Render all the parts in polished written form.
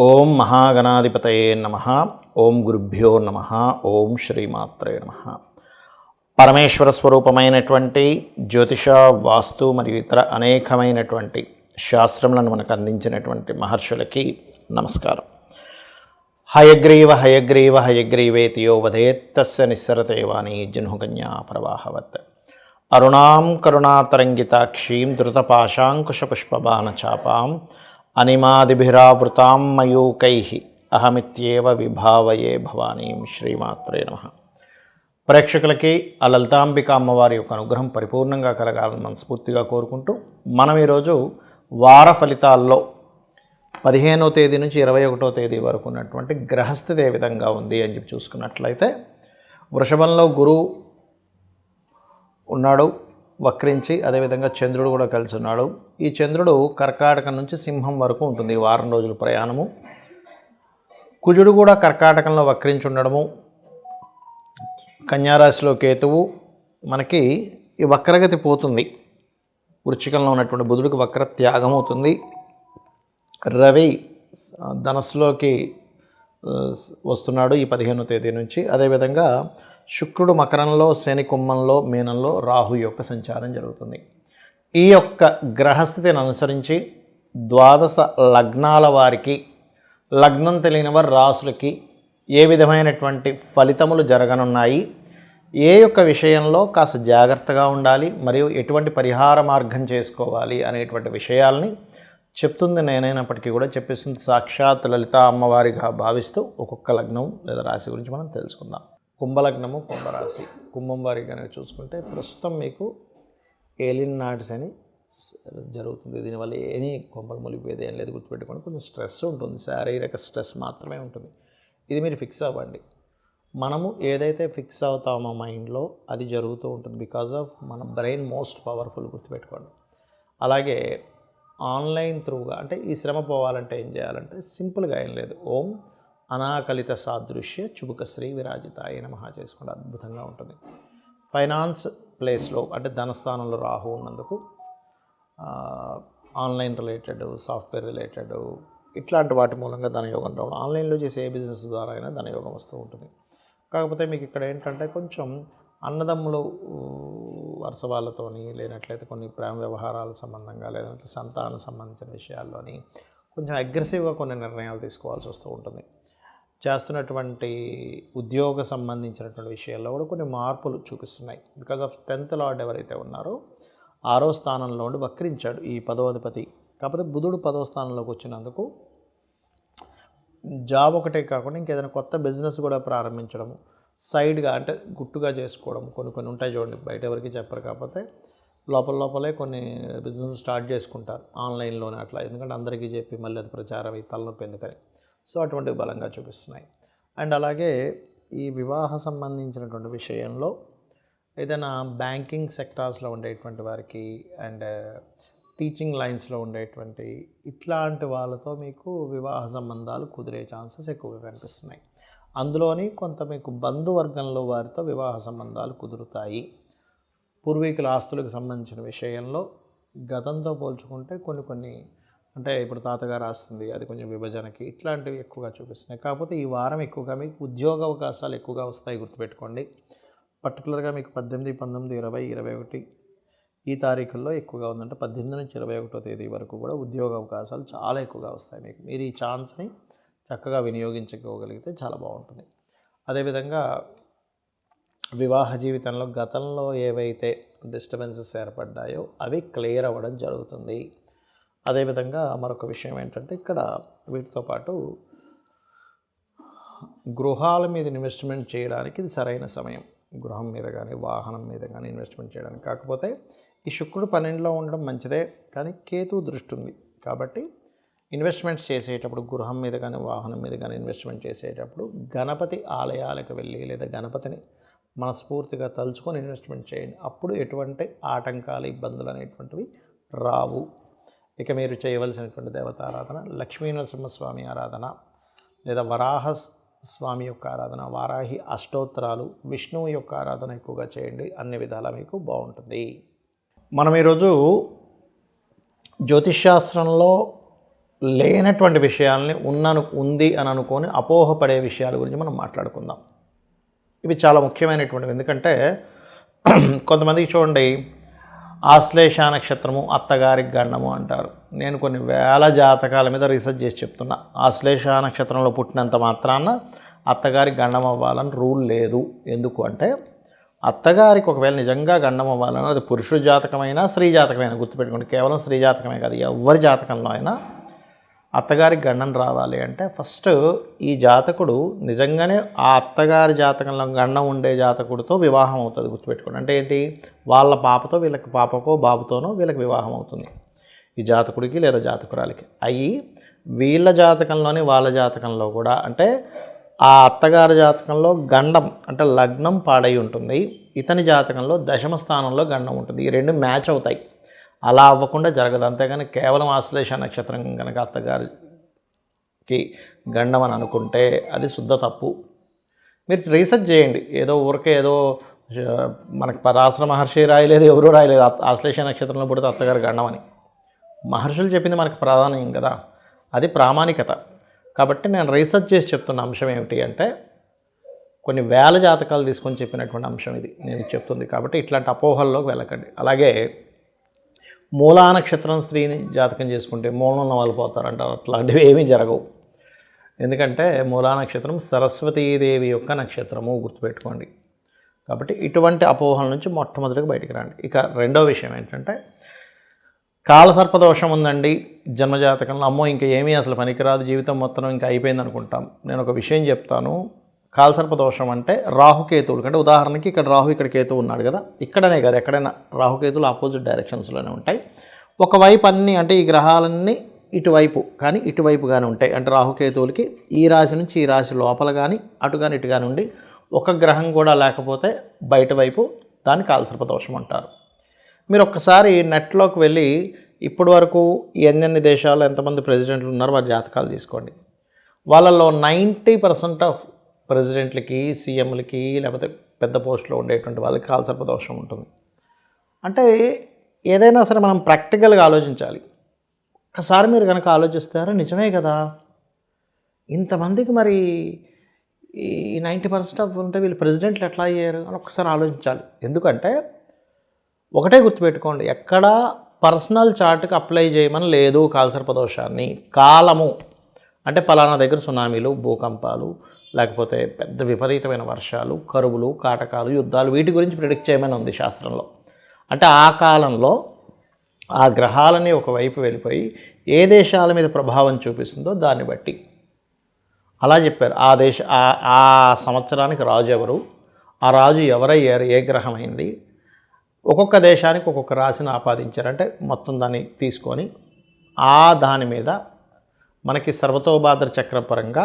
ఓం మహాగణాధిపతయే నమః. ఓం గురుభ్యో నమః. ఓం శ్రీమాత్రే నమః. పరమేశ్వర స్వరూపమైనటువంటి జ్యోతిష, వాస్తు మరియు ఇతర అనేకమైనటువంటి శాస్త్రములను మనకు అందించినటువంటి మహర్షులకి నమస్కారం. హయగ్రీవ హయగ్రీవ హయగ్రీవేతియో వదేత్తస్య నిస్సరతే వాణి జహ్నుకన్యా ప్రవాహవత్. అరుణాం కరుణాతరంగితాక్షీం ధృతపాశాంకుశపుష్పబాణచాపాం అనిమాదిభిరావృతాం మయూకైః అహమిత్యేవ విభావయే భవానీం. శ్రీమాత్రే నమః. ప్రేక్షకులకి ఆ లలితాంబిక అమ్మవారి యొక్క అనుగ్రహం పరిపూర్ణంగా కలగాలని మనస్ఫూర్తిగా కోరుకుంటూ మనం ఈరోజు వార ఫలితాల్లో 15వ తేదీ నుంచి 21వ తేదీ వరకు ఉన్నటువంటి గ్రహస్థితి ఏ విధంగా ఉంది అని చెప్పి చూసుకున్నట్లయితే, వృషభంలో గురువు ఉన్నాడు వక్రించి, అదేవిధంగా చంద్రుడు కూడా కలిసి ఉన్నాడు. ఈ చంద్రుడు కర్కాటకం నుంచి సింహం వరకు ఉంటుంది ఈ వారం రోజుల ప్రయాణము. కుజుడు కూడా కర్కాటకంలో వక్రించి ఉండడము, కన్యారాశిలో కేతువు మనకి ఈ వక్రగతి పోతుంది. వృశ్చికంలో ఉన్నటువంటి బుధుడికి వక్ర త్యాగం అవుతుంది. రవి ధనస్సులోకి వస్తున్నాడు ఈ 15వ తేదీ నుంచి. అదేవిధంగా శుక్రుడు మకరంలో, శని కుంభంలో, మీనంలో, రాహు యొక్క సంచారం జరుగుతుంది. ఈ యొక్క గ్రహస్థితిని అనుసరించి ద్వాదశ లగ్నాల వారికి, లగ్నం తెలియని వారి రాసులకి ఏ విధమైనటువంటి ఫలితములు జరగనున్నాయి, ఏ యొక్క విషయంలో కాస్త జాగ్రత్తగా ఉండాలి, మరియు ఎటువంటి పరిహార మార్గం చేసుకోవాలి అనేటువంటి విషయాల్ని చెప్తుంది నేనైనప్పటికీ కూడా చెప్పేస్తుంది సాక్షాత్ లలిత అమ్మవారిగా భావిస్తూ ఒక్కొక్క లగ్నం లేదా రాశి గురించి మనం తెలుసుకుందాం. కుంభలగ్నము, కుంభరాశి. కుంభం వారి కనుక చూసుకుంటే ప్రస్తుతం మీకు ఏలిన్ నాట్స్ అని జరుగుతుంది. దీనివల్ల ఏమీ కొంపలు ములిపోయేది ఏం లేదు, గుర్తుపెట్టుకోండి. కొంచెం స్ట్రెస్ ఉంటుంది, శారీరక స్ట్రెస్ మాత్రమే ఉంటుంది. ఇది మీరు ఫిక్స్ అవ్వండి. మనము ఏదైతే ఫిక్స్ అవుతామో మైండ్లో అది జరుగుతూ ఉంటుంది. బికాజ్ ఆఫ్ మన బ్రెయిన్ మోస్ట్ పవర్ఫుల్, గుర్తుపెట్టుకోండి. అలాగే ఆన్లైన్ త్రూగా అంటే ఈ శ్రమ పోవాలంటే ఏం చేయాలంటే సింపుల్గా ఏం లేదు, ఓం అనాకలిత సాదృశ్య చుబుక శ్రీ విరాజితాయ నమః చేసుకోండి, అద్భుతంగా ఉంటుంది. ఫైనాన్స్ ప్లేస్లో అంటే ధనస్థానంలో రాహు ఉన్నందుకు ఆన్లైన్ రిలేటెడ్, సాఫ్ట్వేర్ రిలేటెడ్ ఇట్లాంటి వాటి మూలంగా ధనయోగం రావడం, ఆన్లైన్లో చేసే ఏ బిజినెస్ ద్వారా అయినా ధనయోగం వస్తూ ఉంటుంది. కాకపోతే మీకు ఇక్కడ ఏంటంటే కొంచెం అన్నదమ్ములు వరుస వాళ్ళతోని, లేనట్లయితే కొన్ని ప్రేమ వ్యవహారాల సంబంధంగా, లేదంటే సంతానం సంబంధించిన విషయాల్లోని కొంచెం అగ్రెసివ్గా కొన్ని నిర్ణయాలు తీసుకోవాల్సి వస్తూ ఉంటుంది. చేస్తున్నటువంటి ఉద్యోగ సంబంధించినటువంటి విషయాల్లో కూడా కొన్ని మార్పులు చూపిస్తున్నాయి. బికాజ్ ఆఫ్ 10th లార్డ్ ఎవరైతే ఉన్నారో 6వ స్థానంలో ఉండి వక్రించాడు ఈ 10వ అధిపతి. కాకపోతే బుధుడు 10వ స్థానంలోకి వచ్చినందుకు జాబ్ ఒకటే కాకుండా ఇంకేదైనా కొత్త బిజినెస్ కూడా ప్రారంభించడము, సైడ్గా అంటే గుట్టుగా చేసుకోవడం, కొన్ని ఉంటాయి చూడండి, బయట ఎవరికి చెప్పరు. కాకపోతే లోపలే కొన్ని బిజినెస్ స్టార్ట్ చేసుకుంటారు ఆన్లైన్లోనే అట్లా. ఎందుకంటే అందరికీ చెప్పి మళ్ళీ అది ప్రచారం ఈ తలనొప్పి ఎందుకని. సో అటువంటివి బలంగా చూపిస్తున్నాయి. అండ్ అలాగే ఈ వివాహ సంబంధించినటువంటి విషయంలో ఏదైనా బ్యాంకింగ్ సెక్టార్స్లో ఉండేటువంటి వారికి అండ్ టీచింగ్ లైన్స్లో ఉండేటువంటి ఇట్లాంటి వాళ్ళతో మీకు వివాహ సంబంధాలు కుదిరే ఛాన్సెస్ ఎక్కువగా కనిపిస్తున్నాయి. అందులోని కొంత మీకు బంధువర్గంలో వారితో వివాహ సంబంధాలు కుదురుతాయి. పూర్వీకుల ఆస్తులకు సంబంధించిన విషయంలో గతంతో పోల్చుకుంటే కొన్ని అంటే ఇప్పుడు తాతగారు ఆస్తుంది అది కొంచెం విభజనకి ఇట్లాంటివి ఎక్కువగా చూపిస్తున్నాయి. కాకపోతే ఈ వారం ఎక్కువగా మీకు ఉద్యోగ అవకాశాలు ఎక్కువగా వస్తాయి, గుర్తుపెట్టుకోండి. పర్టికులర్గా మీకు 18, 19, 20, 21 ఈ తారీఖుల్లో ఎక్కువగా ఉందంటే 18 నుంచి 21వ తేదీ వరకు కూడా ఉద్యోగ అవకాశాలు చాలా ఎక్కువగా వస్తాయి మీకు. మీరు ఈ ఛాన్స్ని చక్కగా వినియోగించుకోగలిగితే చాలా బాగుంటుంది. అదేవిధంగా వివాహ జీవితంలో గతంలో ఏవైతే డిస్టర్బెన్సెస్ ఏర్పడ్డాయో అవి క్లియర్ అవ్వడం జరుగుతుంది. అదేవిధంగా మరొక విషయం ఏంటంటే ఇక్కడ వీటితో పాటు గృహాల మీద ఇన్వెస్ట్మెంట్ చేయడానికి ఇది సరైన సమయం. గృహం మీద కానీ వాహనం మీద కానీ ఇన్వెస్ట్మెంట్ చేయడానికి. కాకపోతే ఈ శుక్రుడు 12లో ఉండడం మంచిదే, కానీ కేతువు దృష్టి ఉంది కాబట్టి ఇన్వెస్ట్మెంట్స్ చేసేటప్పుడు గృహం మీద కానీ వాహనం మీద కానీ ఇన్వెస్ట్మెంట్ చేసేటప్పుడు గణపతి ఆలయాలకు వెళ్ళి లేదా గణపతిని మనస్ఫూర్తిగా తలుచుకొని ఇన్వెస్ట్మెంట్ చేయండి. అప్పుడు ఎటువంటి ఆటంకాలు, ఇబ్బందులు అనేటువంటివి రావు. ఇక మీరు చేయవలసినటువంటి దేవతారాధన లక్ష్మీనరసింహస్వామి ఆరాధన, లేదా వరాహ స్వామి యొక్క ఆరాధన, వారాహి అష్టోత్తరాలు, విష్ణువు యొక్క ఆరాధన ఎక్కువగా చేయండి. అన్ని విధాలా మీకు బాగుంటుంది. మనం ఈరోజు జ్యోతిష్శాస్త్రంలో లేనటువంటి విషయాల్ని ఉంది అని అనుకొని అపోహపడే విషయాల గురించి మనం మాట్లాడుకుందాం. ఇవి చాలా ముఖ్యమైనటువంటివి. ఎందుకంటే కొంతమందికి చూడండి, ఆశ్లేష నక్షత్రము అత్తగారికి గండము అంటారు. నేను కొన్ని వేల జాతకాల మీద రీసెర్చ్ చేసి చెప్తున్నా. ఆశ్లేష నక్షత్రంలో పుట్టినంత మాత్రాన అత్తగారికి గండం అవ్వాలని రూల్ లేదు. ఎందుకు అంటే అత్తగారికి ఒకవేళ నిజంగా గండం అవ్వాలని అది పురుషుడి జాతకమైనా స్త్రీ జాతకమైనా, గుర్తుపెట్టుకోండి, కేవలం స్త్రీ జాతకమే కాదు, ఎవరి జాతకంలో అయినా అత్తగారికి గండం రావాలి అంటే ఫస్ట్ ఈ జాతకుడు నిజంగానే ఆ అత్తగారి జాతకంలో గండం ఉండే జాతకుడితో వివాహం అవుతుంది. గుర్తుపెట్టుకోండి. అంటే ఏంటి, వాళ్ళ పాపతో వీళ్ళకి పాపకో బాబుతోనో వీళ్ళకి వివాహం అవుతుంది, ఈ జాతకుడికి లేదా జాతకురాలికి. అయ్యి వీళ్ళ జాతకంలోని వాళ్ళ జాతకంలో కూడా, అంటే ఆ అత్తగారి జాతకంలో గండం అంటే లగ్నం పాడై ఉంటుంది, ఇతని జాతకంలో దశమ స్థానంలో గండం ఉంటుంది. ఈ రెండు మ్యాచ్ అవుతాయి. అలా అవ్వకుండా జరగదు. అంతేగాని కేవలం ఆశ్లేష నక్షత్రం కనుక అత్తగారికి గండం అని అనుకుంటే అది శుద్ధ తప్పు. మీరు రీసెర్చ్ చేయండి. ఏదో ఊరికే ఏదో మనకి పరాశర మహర్షి రాయలేదు, ఎవరూ రాయలేదు ఆశ్లేష నక్షత్రంలో పుడితే అత్తగారు గండం అని. మహర్షులు చెప్పింది మనకు ప్రాధాన్యం కదా, అది ప్రామాణికత. కాబట్టి నేను రీసెర్చ్ చేసి చెప్తున్న అంశం ఏమిటి అంటే కొన్ని వేల జాతకాలు తీసుకొని చెప్పినటువంటి అంశం ఇది నేను చెప్తుంది. కాబట్టి ఇట్లాంటి అపోహల్లోకి వెళ్ళకండి. అలాగే మూలా నక్షత్రం స్త్రీని జాతకం చేసుకుంటే మూలంలో వాళ్ళు పోతారంటారు. అట్లాంటివి ఏమీ జరగవు. ఎందుకంటే మూలా నక్షత్రం సరస్వతీదేవి యొక్క నక్షత్రము, గుర్తుపెట్టుకోండి. కాబట్టి ఇటువంటి అపోహల నుంచి మొట్టమొదటిగా బయటికి రండి. ఇక రెండో విషయం ఏంటంటే కాలసర్పదోషం ఉందండి జన్మజాతకంలో, అమ్మో ఇంకా ఏమీ అసలు పనికిరాదు, జీవితం మొత్తం ఇంకా అయిపోయింది అనుకుంటాం. నేను ఒక విషయం చెప్తాను. కాలసర్పదోషం అంటే రాహుకేతువులు, అంటే ఉదాహరణకి ఇక్కడ రాహు ఇక్కడ కేతువు ఉన్నాడు కదా, ఇక్కడనే కదా ఎక్కడైనా రాహుకేతువులు ఆపోజిట్ డైరెక్షన్స్లోనే ఉంటాయి. ఒకవైపు అన్నీ అంటే ఈ గ్రహాలన్నీ ఇటువైపు కానీ ఇటువైపు కానీ ఉంటాయి. అంటే రాహుకేతువులకి ఈ రాశి నుంచి ఈ రాశి లోపల కానీ అటు కానీ ఇటు కానీ ఉండి ఒక గ్రహం కూడా లేకపోతే బయట వైపు దాన్ని కాలసర్పదోషం అంటారు. మీరు ఒక్కసారి నెట్లోకి వెళ్ళి ఇప్పటి వరకు ఎన్ని దేశాల్లో ఎంతమంది ప్రెసిడెంట్లు ఉన్నారో వారి జాతకాలు తీసుకోండి. వాళ్ళల్లో 90% ఆఫ్ ప్రెసిడెంట్లకి, సీఎంలకి, లేకపోతే పెద్ద పోస్టులో ఉండేటువంటి వాళ్ళకి కాలసర్పదోషం ఉంటుంది. అంటే ఏదైనా సరే మనం ప్రాక్టికల్గా ఆలోచించాలి. ఒక్కసారి మీరు కనుక ఆలోచిస్తారో నిజమే కదా, ఇంతమందికి మరి ఈ 90% ఆఫ్ ఉంటే వీళ్ళు ప్రెసిడెంట్లు ఎట్లా అయ్యారు అని ఒక్కసారి ఆలోచించాలి. ఎందుకంటే ఒకటే గుర్తుపెట్టుకోండి, ఎక్కడా పర్సనల్ చార్ట్కి అప్లై చేయమని లేదు కాలసర్పదోషాన్ని. కాలము అంటే పలానా దగ్గర సునామీలు, భూకంపాలు, లేకపోతే పెద్ద విపరీతమైన వర్షాలు, కరువులు, కాటకాలు, యుద్ధాలు, వీటి గురించి ప్రిడిక్ట్ చేయమని ఉంది శాస్త్రంలో. అంటే ఆ కాలంలో ఆ గ్రహాలని ఒకవైపు వెళ్ళిపోయి ఏ దేశాల మీద ప్రభావం చూపిస్తుందో దాన్ని బట్టి అలా చెప్పారు. ఆ సంవత్సరానికి రాజు ఎవరు, ఆ రాజు ఎవరయ్యారు, ఏ గ్రహం అయింది, ఒక్కొక్క దేశానికి ఒక్కొక్క రాశిని ఆపాదించారంటే మొత్తం దాన్ని తీసుకొని దాని మీద మనకి సర్వతోభాద్ర చక్రపరంగా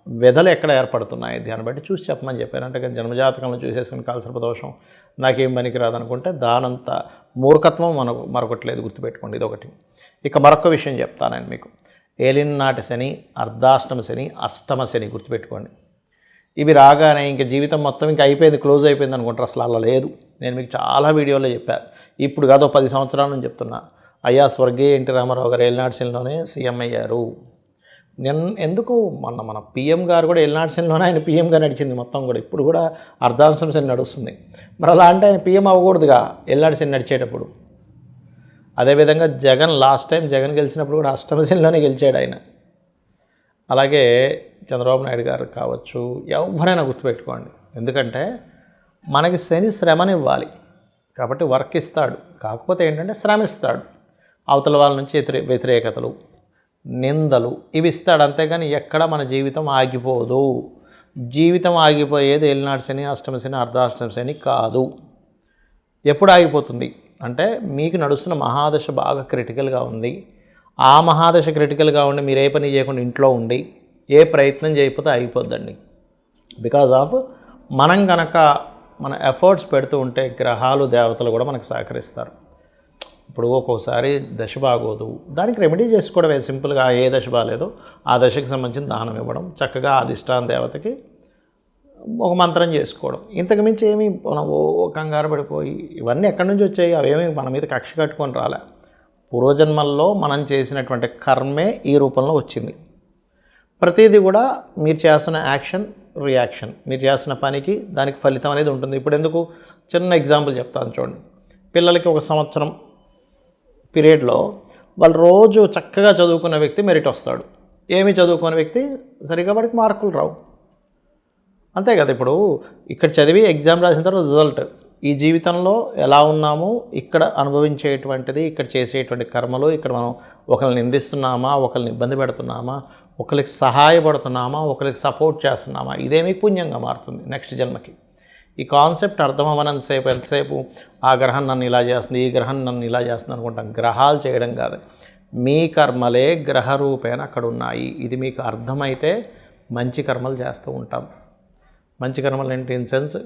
వ్యధలు ఎక్కడ ఏర్పడుతున్నాయి దాన్ని బట్టి చూసి చెప్పమని చెప్పారు. అంటే జన్మజాతకంలో చూసేసుకుని కాలసర్పదోషం నాకేం పనికిరాదు అనుకుంటే దానంత మూర్ఖత్వం మరొకట్లేదు, గుర్తుపెట్టుకోండి. ఇదొకటి. ఇక మరొక విషయం చెప్తాను నేను మీకు. ఏలినాటి శని, అర్ధాష్టమ శని, అష్టమ శని, గుర్తుపెట్టుకోండి. ఇవి రాగానే ఇంక జీవితం మొత్తం ఇంకా అయిపోయింది, క్లోజ్ అయిపోయింది అనుకుంటారు. అసలు అలా లేదు. నేను మీకు చాలా వీడియోలో చెప్పాను. ఇప్పుడు కాదు 10 సంవత్సరాల నుంచి చెప్తున్నా. అయ్యా స్వర్గీయ ఎన్టీ రామారావు గారు ఏలినాటి శనిలోనే సీఎం అయ్యారు. ఎందుకు మన పీఎం గారు కూడా ఏలినాటి శనిలోనే ఆయన పీఎంగా నడిచింది మొత్తం కూడా. ఇప్పుడు కూడా అర్ధాష్టమ శని నడుస్తుంది. మరి అలా అంటే ఆయన పీఎం అవ్వకూడదుగా ఏలినాటి శని నడిచేటప్పుడు. అదేవిధంగా జగన్ లాస్ట్ టైం జగన్ గెలిచినప్పుడు కూడా అష్టమ శనిలోనే గెలిచాడు ఆయన. అలాగే చంద్రబాబు నాయుడు గారు కావచ్చు, ఎవరైనా గుర్తుపెట్టుకోండి. ఎందుకంటే మనకి శని శ్రమనివ్వాలి కాబట్టి వర్క్ ఇస్తాడు. కాకపోతే ఏంటంటే శ్రమిస్తాడు. అవతల వాళ్ళ నుంచి వ్యతిరేకతలు, నిందలు ఇవి ఇస్తాడు. అంతేగాని ఎక్కడ మన జీవితం ఆగిపోదు. జీవితం ఆగిపోయేది ఏలినాటి శని, అష్టమ శని, అర్ధాష్టమ శని కాదు. ఎప్పుడు ఆగిపోతుంది అంటే మీకు నడుస్తున్న మహాదశ బాగా క్రిటికల్గా ఉంది. ఆ మహాదశ క్రిటికల్గా ఉండి మీరు ఏ పని చేయకుండా ఇంట్లో ఉండి ఏ ప్రయత్నం చేయకపోతే ఆగిపోద్దండి. బికాజ్ ఆఫ్ మనం కనుక మన ఎఫర్ట్స్ పెడుతూ ఉంటే గ్రహాలు, దేవతలు కూడా మనకు సహకరిస్తారు. ఇప్పుడు ఒక్కోసారి దశ బాగోదు, దానికి రెమెడీ చేసుకోవడమే సింపుల్గా. ఏ దశ బాగాలేదో ఆ దశకి సంబంధించిన దానం ఇవ్వడం, చక్కగా అధిష్టాన దేవతకి ఒక మంత్రం చేసుకోవడం. ఇంతకు మించి ఏమీ మనం కంగారు పడిపోయి ఇవన్నీ ఎక్కడి నుంచి వచ్చాయి, అవేమీ మన మీద కక్ష కట్టుకొని రాలే. పూర్వజన్మల్లో మనం చేసినటువంటి కర్మే ఈ రూపంలో వచ్చింది. ప్రతిదీ కూడా మీరు చేస్తున్న యాక్షన్ రియాక్షన్, మీరు చేస్తున్న పనికి దానికి ఫలితం అనేది ఉంటుంది. ఇప్పుడు ఎందుకు చిన్న ఎగ్జాంపుల్ చెప్తాను చూడండి. పిల్లలకి 1 సంవత్సరం పీరియడ్లో వాళ్ళు రోజు చక్కగా చదువుకున్న వ్యక్తి మెరిట్ వస్తాడు. ఏమి చదువుకున్న వ్యక్తి సరిగా వాడికి మార్కులు రావు. అంతే కదా. ఇప్పుడు ఇక్కడ చదివి ఎగ్జామ్ రాసిన తర్వాత రిజల్ట్, ఈ జీవితంలో ఎలా ఉన్నామో ఇక్కడ అనుభవించేటువంటిది, ఇక్కడ చేసేటువంటి కర్మలు, ఇక్కడ మనం ఒకరిని నిందిస్తున్నామా, ఒకరిని ఇబ్బంది పెడుతున్నామా, ఒకరికి సహాయపడుతున్నామా, ఒకరికి సపోర్ట్ చేస్తున్నామా, ఇదే మీకు పుణ్యంగా మారుతుంది నెక్స్ట్ జన్మకి. ఈ కాన్సెప్ట్ అర్థం అవ్వనంతసేపు ఎంతసేపు ఆ గ్రహం నన్ను ఇలా చేస్తుంది, ఈ గ్రహం నన్ను ఇలా చేస్తుంది అనుకుంటాం. గ్రహాలు చేయడం కాదు, మీ కర్మలే గ్రహ రూపేణ అక్కడ ఉన్నాయి. ఇది మీకు అర్థమైతే మంచి కర్మలు చేస్తూ ఉంటాం. మంచి కర్మలు ఏంటి? ఇన్ సెన్స్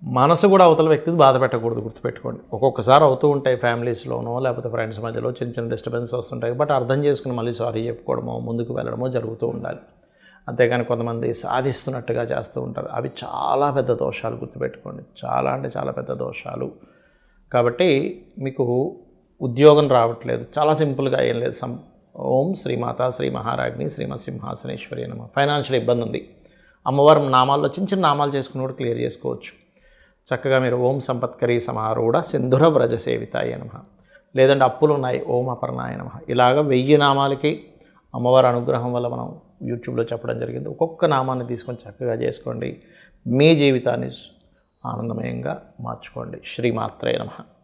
మనసు కూడా అవతల వ్యక్తిని బాధ పెట్టకూడదు, గుర్తుపెట్టుకోండి. ఒక్కొక్కసారి అవుతూ ఉంటాయి ఫ్యామిలీస్లోనో లేకపోతే ఫ్రెండ్స్ మధ్యలో చిన్న చిన్న డిస్టర్బెన్స్ వస్తుంటాయి. బట్ అర్థం చేసుకుని మళ్ళీ సారీ చెప్పుకోవడమో ముందుకు వెళ్ళడమో జరుగుతూ ఉండాలి. అంతేగాని కొంతమంది సాధిస్తున్నట్టుగా చేస్తూ ఉంటారు. అవి చాలా పెద్ద దోషాలు, గుర్తుపెట్టుకోండి. చాలా అంటే చాలా పెద్ద దోషాలు. కాబట్టి మీకు ఉద్యోగం రావట్లేదు, చాలా సింపుల్గా ఏం లేదు. ఓం శ్రీమాత శ్రీ మహారాజ్ని శ్రీమత్ సింహాసనేశ్వరి నమ. ఫైనాన్షియల్ ఇబ్బంది ఉంది, అమ్మవారి నామాల్లో చిన్న చిన్న నామాలు చేసుకుని కూడా క్లియర్ చేసుకోవచ్చు. చక్కగా మీరు ఓం సంపత్కరీ సమారూఢ సింధుర వ్రజ సేవితాయ నమ, లేదంటే అప్పులు ఉన్నాయి ఓం అపర్ణాయ నమ. ఇలాగ 1000 నామాలకి అమ్మవారి అనుగ్రహం వల్ల మనం యూట్యూబ్లో చెప్పడం జరిగింది. ఒక్కొక్క నామాన్ని తీసుకొని చక్కగా చేసుకోండి, మీ జీవితాన్ని ఆనందమయంగా మార్చుకోండి. శ్రీమాత్రే నమః.